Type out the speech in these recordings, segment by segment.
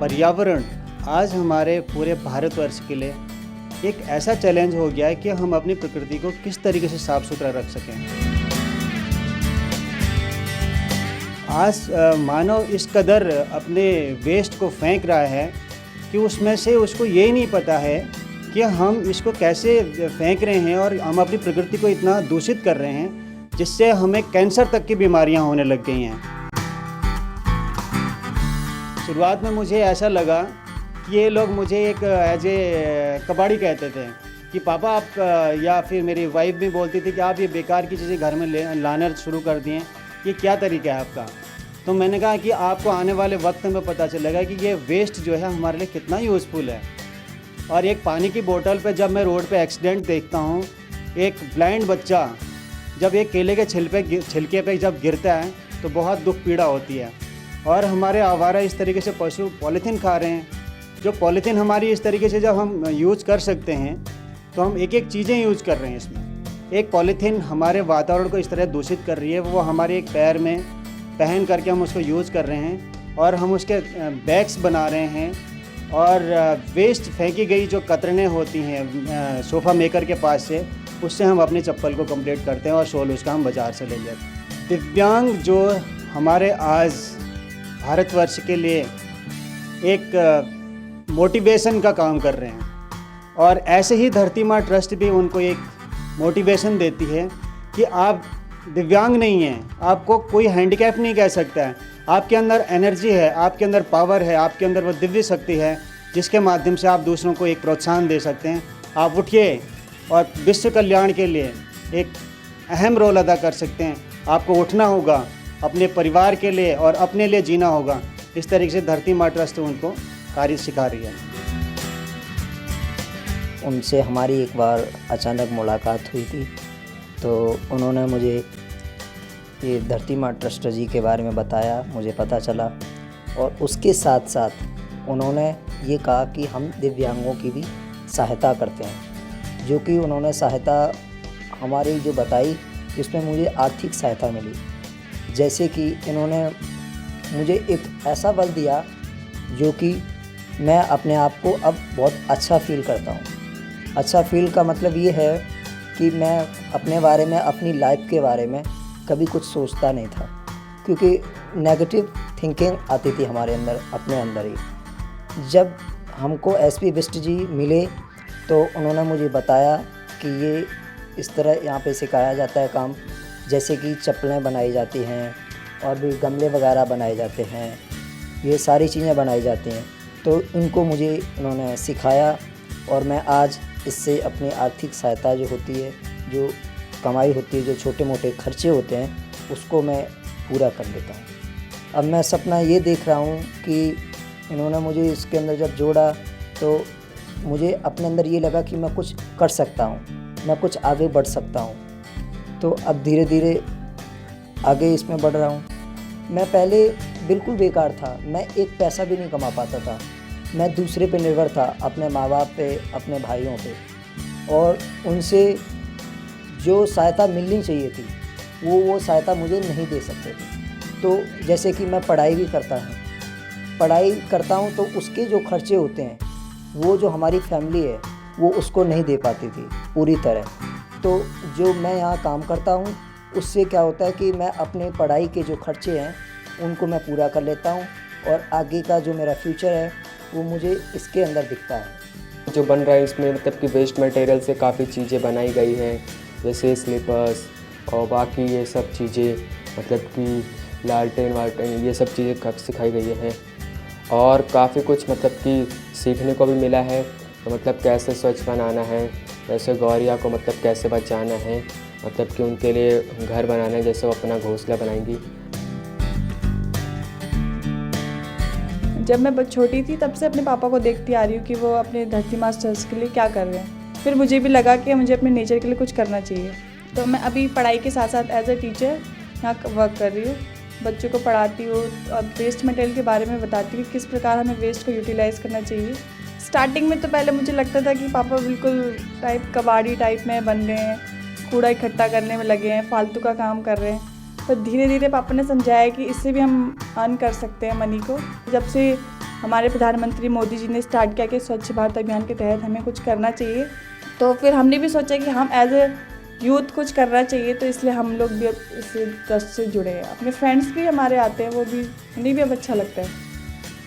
पर्यावरण आज हमारे पूरे भारतवर्ष के लिए एक ऐसा चैलेंज हो गया है कि हम अपनी प्रकृति को किस तरीके से साफ सुथरा रख सकें। आज मानव इस कदर अपने वेस्ट को फेंक रहा है कि उसमें से उसको ये नहीं पता है कि हम इसको कैसे फेंक रहे हैं और हम अपनी प्रकृति को इतना दूषित कर रहे हैं जिससे हमें कैंसर तक की बीमारियां होने लग गई हैं। शुरुआत में मुझे ऐसा लगा कि ये लोग मुझे एक एज ए कबाड़ी कहते थे कि पापा आप, या फिर मेरी वाइफ भी बोलती थी कि आप ये बेकार की चीज़ें घर में लाना शुरू कर दिए, ये क्या तरीका है आपका। तो मैंने कहा कि आपको आने वाले वक्त में पता चलेगा कि ये वेस्ट जो है हमारे लिए कितना यूज़फुल है। और एक पानी की बोतल पे जब मैं रोड पे एक्सीडेंट देखता हूँ, एक ब्लाइंड बच्चा जब एक केले के छिलके पे जब गिरता है तो बहुत दुख पीड़ा होती है। और हमारे आवारा इस तरीके से पशु पॉलीथीन खा रहे हैं। जो पॉलीथीन हमारी इस तरीके से जब हम यूज़ कर सकते हैं तो हम एक एक चीज़ें यूज़ कर रहे हैं इसमें। एक पॉलीथीन हमारे वातावरण को इस तरह दूषित कर रही है, वो हमारे एक पैर में पहन करके हम उसको यूज़ कर रहे हैं और हम उसके बैग्स बना रहे हैं। और वेस्ट फेंकी गई जो कतरनें होती हैं सोफ़ा मेकर के पास से, उससे हम अपनी चप्पल को कंप्लीट करते हैं और सोल उसका हम बाज़ार से ले जाते हैं। दिव्यांग जो हमारे आज भारतवर्ष के लिए एक मोटिवेशन का काम कर रहे हैं और ऐसे ही धरती माँ ट्रस्ट भी उनको एक मोटिवेशन देती है कि आप दिव्यांग नहीं हैं, आपको कोई हैंडीकैप नहीं कह सकता है। आपके अंदर एनर्जी है, आपके अंदर पावर है, आपके अंदर वो दिव्य शक्ति है जिसके माध्यम से आप दूसरों को एक प्रोत्साहन दे सकते हैं। आप उठिए और विश्व कल्याण के लिए एक अहम रोल अदा कर सकते हैं। आपको उठना होगा, अपने परिवार के लिए और अपने लिए जीना होगा। इस तरीके से धरती माँ ट्रस्ट उनको कार्य सिखा रही है। उनसे हमारी एक बार अचानक मुलाकात हुई थी, तो उन्होंने मुझे ये धरती माँ ट्रस्ट जी के बारे में बताया, मुझे पता चला। और उसके साथ साथ उन्होंने ये कहा कि हम दिव्यांगों की भी सहायता करते हैं, जो कि उन्होंने सहायता हमारी जो बताई जिसमें मुझे आर्थिक सहायता मिली। जैसे कि इन्होंने मुझे एक ऐसा बल दिया जो कि मैं अपने आप को अब बहुत अच्छा फ़ील करता हूँ। अच्छा फ़ील का मतलब ये है कि मैं अपने बारे में, अपनी लाइफ के बारे में कभी कुछ सोचता नहीं था, क्योंकि नेगेटिव थिंकिंग आती थी हमारे अंदर, अपने अंदर ही। जब हमको एसपी बिष्ट जी मिले तो उन्होंने मुझे बताया कि ये इस तरह यहाँ पे सिखाया जाता है काम, जैसे कि चप्पलें बनाई जाती हैं और भी गमले वगैरह बनाए जाते हैं, ये सारी चीज़ें बनाई जाती हैं। तो इनको मुझे उन्होंने सिखाया और मैं आज इससे अपनी आर्थिक सहायता जो होती है, जो कमाई होती है, जो छोटे मोटे खर्चे होते हैं, उसको मैं पूरा कर लेता हूँ। अब मैं सपना ये देख रहा हूँ कि इन्होंने मुझे इसके अंदर जब जोड़ा तो मुझे अपने अंदर ये लगा कि मैं कुछ कर सकता हूँ, मैं कुछ आगे बढ़ सकता हूँ। तो अब धीरे धीरे आगे इसमें बढ़ रहा हूँ। मैं पहले बिल्कुल बेकार था, मैं एक पैसा भी नहीं कमा पाता था। मैं दूसरे पे निर्भर था, अपने माँ बाप पे, अपने भाइयों पे, और उनसे जो सहायता मिलनी चाहिए थी वो सहायता मुझे नहीं दे सकते थे। तो जैसे कि मैं पढ़ाई भी करता हूँ तो उसके जो खर्चे होते हैं वो जो हमारी फैमिली है वो उसको नहीं दे पाती थी पूरी तरह। तो जो मैं यहाँ काम करता हूँ उससे क्या होता है कि मैं अपने पढ़ाई के जो खर्चे हैं उनको मैं पूरा कर लेता हूँ और आगे का जो मेरा फ्यूचर है वो मुझे इसके अंदर दिखता है। जो बन रहा है इसमें मतलब कि वेस्ट मटेरियल से काफ़ी चीज़ें बनाई गई हैं, जैसे स्लीपर्स और बाकी ये सब चीज़ें, मतलब कि लालटेन वालटेन, ये सब चीज़ें सिखाई गई हैं। और काफ़ी कुछ मतलब कि सीखने को भी मिला है। तो मतलब कैसे स्वच्छ बनाना है, कैसे गौरिया को मतलब कैसे बचाना है, मतलब कि उनके लिए घर बनाना है, जैसे वो अपना घोंसला बनाएंगी। जब मैं बहुत छोटी थी तब से अपने पापा को देखती आ रही हूँ कि वो अपने धरती माँ ट्रस्ट के लिए क्या कर रहे हैं। फिर मुझे भी लगा कि मुझे अपने नेचर के लिए कुछ करना चाहिए। तो मैं अभी पढ़ाई के साथ साथ एज ए टीचर यहाँ वर्क कर रही हूँ, बच्चों को पढ़ाती हूँ और वेस्ट मटेरियल के बारे में बताती हूँ किस प्रकार हमें वेस्ट को यूटिलाइज़ करना चाहिए। स्टार्टिंग में तो पहले मुझे लगता था कि पापा बिल्कुल कबाड़ी टाइप में बन गए हैं, कूड़ा इकट्ठा करने में लगे हैं, फालतू का काम कर रहे हैं। तो धीरे धीरे पापा ने समझाया कि इससे भी हम अर्न कर सकते हैं मनी को। जब से हमारे प्रधानमंत्री मोदी जी ने स्टार्ट किया कि स्वच्छ भारत अभियान के तहत हमें कुछ करना चाहिए, तो फिर हमने भी सोचा कि हम एज ए यूथ कुछ करना चाहिए, तो इसलिए हम लोग भी अब इस ट्रस्ट से जुड़े हैं। अपने फ्रेंड्स भी हमारे आते हैं, वो भी उन्हें भी अब अच्छा लगता है।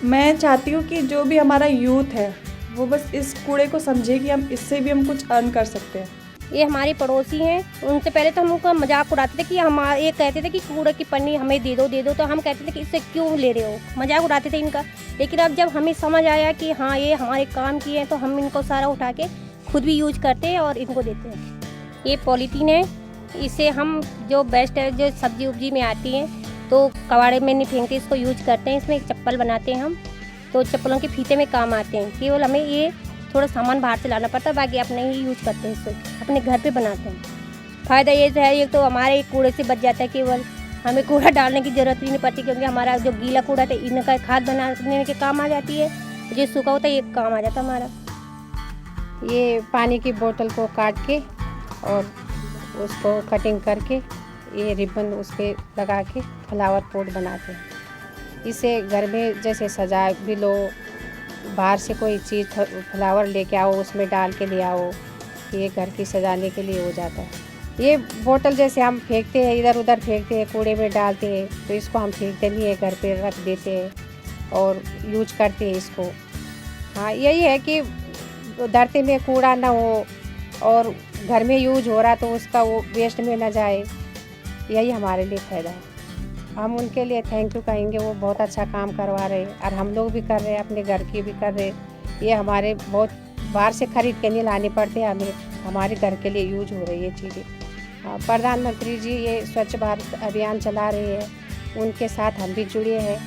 मैं चाहती हूँ कि जो भी हमारा यूथ है वो बस इस कूड़े को समझे कि हम इससे भी हम कुछ अर्न कर सकते हैं। ये हमारे पड़ोसी हैं, उनसे पहले तो हम उनका मजाक उड़ाते थे कि हमारे ये कहते थे कि कूड़े की पन्नी हमें दे दो, तो हम कहते थे कि इससे क्यों ले रहे हो, मजाक उड़ाते थे इनका। लेकिन अब जब हमें समझ आया कि हाँ ये हमारे काम की है, तो हम इनको सारा उठा के खुद भी यूज करते हैं और इनको देते हैं। ये पॉलीथीन है, इसे हम जो बेस्ट है जो सब्जी उब्जी में आती है तो कबाड़े में नहीं फेंकते, इसको यूज करते हैं। इसमें एक चप्पल बनाते हैं हम, तो चप्पलों के फीते में काम आते हैं। केवल हमें ये थोड़ा सामान बाहर से लाना पड़ता है, बाकी अपने ही यूज करते हैं, इसको अपने घर पे बनाते हैं। फ़ायदा ये तो है, एक तो हमारे कूड़े से बच जाता है, केवल हमें कूड़ा डालने की ज़रूरत भी नहीं पड़ती, क्योंकि हमारा जो गीला कूड़ा था इनका खाद बनाने के काम आ जाती है, जो सूखा होता है ये काम आ जाता है हमारा। ये पानी की बोतल को काट के और उसको कटिंग करके ये रिबन उस पर लगा के फ्लावर पॉट बनाते हैं। इसे घर में जैसे सजा भी लो, बाहर से कोई चीज़ फ्लावर लेके आओ, उसमें डाल के ले आओ, ये घर की सजाने के लिए हो जाता है। ये बोतल जैसे हम फेंकते हैं, इधर उधर फेंकते हैं, कूड़े में डालते हैं, तो इसको हम फेंकते नहीं है, घर पे रख देते हैं और यूज करते हैं इसको। हाँ, यही है कि धरती में कूड़ा ना हो और घर में यूज हो रहा तो उसका वो वेस्ट में ना जाए, यही हमारे लिए फ़ायदा है। हम उनके लिए थैंक यू कहेंगे, वो बहुत अच्छा काम करवा रहे हैं और हम लोग भी कर रहे हैं, अपने घर की भी कर रहे हैं। ये हमारे बहुत बाहर से खरीद के नहीं लाने पड़ते, हमें हमारे घर के लिए यूज हो रही है चीज़ें। प्रधानमंत्री जी ये स्वच्छ भारत अभियान चला रहे हैं, उनके साथ हम भी जुड़े हैं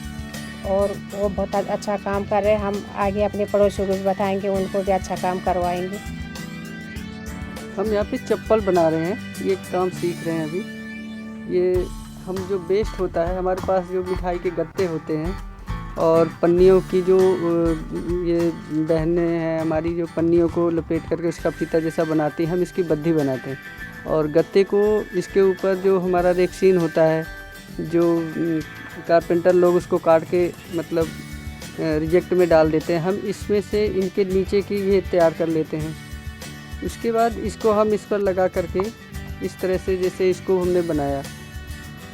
और वो बहुत अच्छा काम कर रहे हैं। हम आगे अपने पड़ोसियों को भी बताएंगे, उनको भी अच्छा काम करवाएंगे। हम यहाँ पे चप्पल बना रहे हैं, ये काम सीख रहे हैं अभी। ये हम जो वेस्ट होता है, हमारे पास जो मिठाई के गत्ते होते हैं और पन्नियों की जो ये बहनें हैं हमारी, जो पन्नियों को लपेट करके उसका फीता जैसा बनाती हैं, हम इसकी बद्धी बनाते हैं और गत्ते को इसके ऊपर जो हमारा रेक्सीन होता है, जो कारपेंटर लोग उसको काट के मतलब रिजेक्ट में डाल देते हैं, हम इसमें से इनके नीचे की ये तैयार कर लेते हैं। उसके बाद इसको हम इस पर लगा करके इस तरह से जैसे इसको हमने बनाया,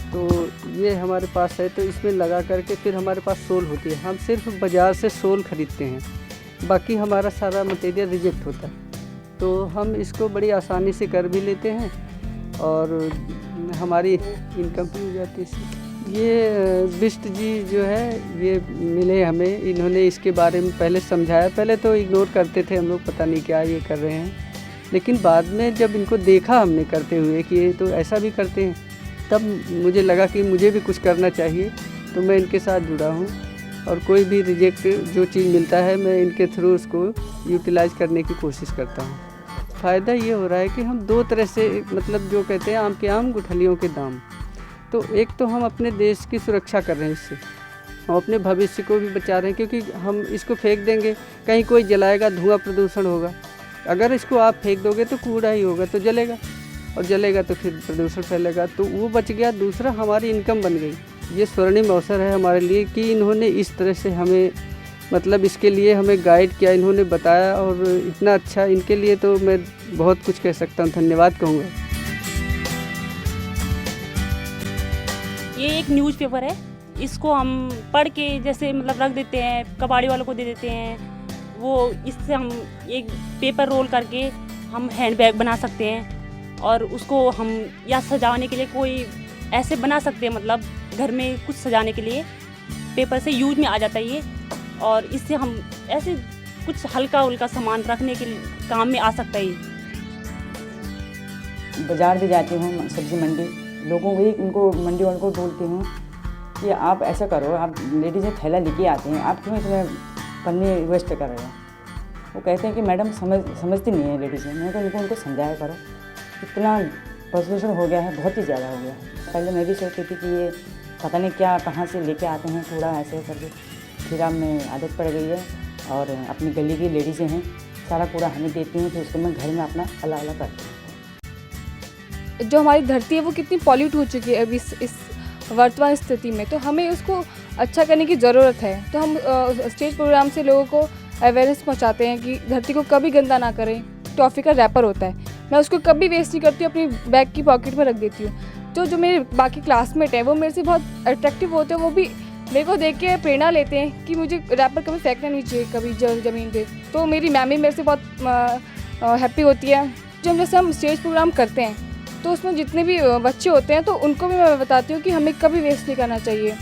तो ये हमारे पास है, तो इसमें लगा करके फिर हमारे पास सोल होती है। हम सिर्फ बाज़ार से सोल ख़रीदते हैं, बाकी हमारा सारा मटेरियल रिजेक्ट होता है, तो हम इसको बड़ी आसानी से कर भी लेते हैं और हमारी इनकम भी हो जाती है इससे। ये बिष्ट जी जो है ये मिले हमें, इन्होंने इसके बारे में पहले समझाया। पहले तो इग्नोर करते थे हम लोग, पता नहीं क्या ये कर रहे हैं, लेकिन बाद में जब इनको देखा हमने करते हुए कि ये तो ऐसा भी करते हैं, तब मुझे लगा कि मुझे भी कुछ करना चाहिए, तो मैं इनके साथ जुड़ा हूँ और कोई भी रिजेक्ट जो चीज़ मिलता है मैं इनके थ्रू उसको यूटिलाइज़ करने की कोशिश करता हूँ। फ़ायदा ये हो रहा है कि हम दो तरह से, मतलब जो कहते हैं आम के आम गुठलियों के दाम, तो एक तो हम अपने देश की सुरक्षा कर रहे हैं, इससे हम अपने भविष्य को भी बचा रहे हैं, क्योंकि हम इसको फेंक देंगे, कहीं कोई जलाएगा, धुआं प्रदूषण होगा। अगर इसको आप फेंक दोगे तो कूड़ा ही होगा, तो जलेगा और जलेगा तो फिर प्रदूषण फैलेगा, तो वो बच गया। दूसरा हमारी इनकम बन गई। ये स्वर्णिम अवसर है हमारे लिए कि इन्होंने इस तरह से हमें, मतलब इसके लिए हमें गाइड किया, इन्होंने बताया और इतना अच्छा, इनके लिए तो मैं बहुत कुछ कह सकता हूँ, धन्यवाद कहूँगा। ये एक न्यूज़पेपर है, इसको हम पढ़ के जैसे मतलब रख देते हैं, कबाड़ी वालों को दे देते हैं, वो इससे हम एक पेपर रोल करके हम हैंड बैग बना सकते हैं और उसको हम या सजाने के लिए कोई ऐसे बना सकते हैं, मतलब घर में कुछ सजाने के लिए पेपर से यूज में आ जाता है ये, और इससे हम ऐसे कुछ हल्का उल्का सामान रखने के काम में आ सकता है ये। बाज़ार भी जाती हूँ, सब्ज़ी मंडी, लोगों को उनको मंडी वालों को बोलती हूँ कि आप ऐसा करो, आप लेडीज़ थैला लेके आते हैं, आप क्यों इसमें पन्नी वेस्ट कर रहे हो। वो कहते हैं कि मैडम समझती नहीं है लेडीज़। मैं तो उनको समझाया करो, इतना प्रदूषण हो गया है, बहुत ही ज़्यादा हो गया है। पहले मैं भी सोचती थी कि ये पता नहीं क्या कहाँ से लेके आते हैं कूड़ा ऐसे करके, फिर अब में आदत पड़ गई है और अपनी गली की लेडीज़ें हैं, सारा कूड़ा हमें देती हैं, फिर उसको मैं घर में अपना अलग अलग करती हूँ। जो हमारी धरती है वो कितनी पॉल्यूट हो चुकी है अभी इस वर्तमान स्थिति में, तो हमें उसको अच्छा करने की ज़रूरत है। तो हम स्टेज प्रोग्राम से लोगों को अवेयरनेस पहुंचाते हैं कि धरती को कभी गंदा ना करें। टॉफ़ी का रैपर होता है, मैं उसको कभी वेस्ट नहीं करती हूँ, अपनी बैग की पॉकेट में रख देती हूँ। तो जो मेरे बाकी क्लासमेट हैं वो मेरे से बहुत अट्रैक्टिव होते हैं, वो भी मेरे को देख के प्रेरणा लेते हैं कि मुझे रैपर कभी फेंकना नहीं चाहिए कभी ज़मीन पे। तो मेरी मैम भी मेरे से बहुत हैप्पी होती है। जैसे हम स्टेज प्रोग्राम करते हैं तो उसमें जितने भी बच्चे होते हैं तो उनको भी मैं बताती हूँ कि हमें कभी वेस्ट नहीं करना चाहिए।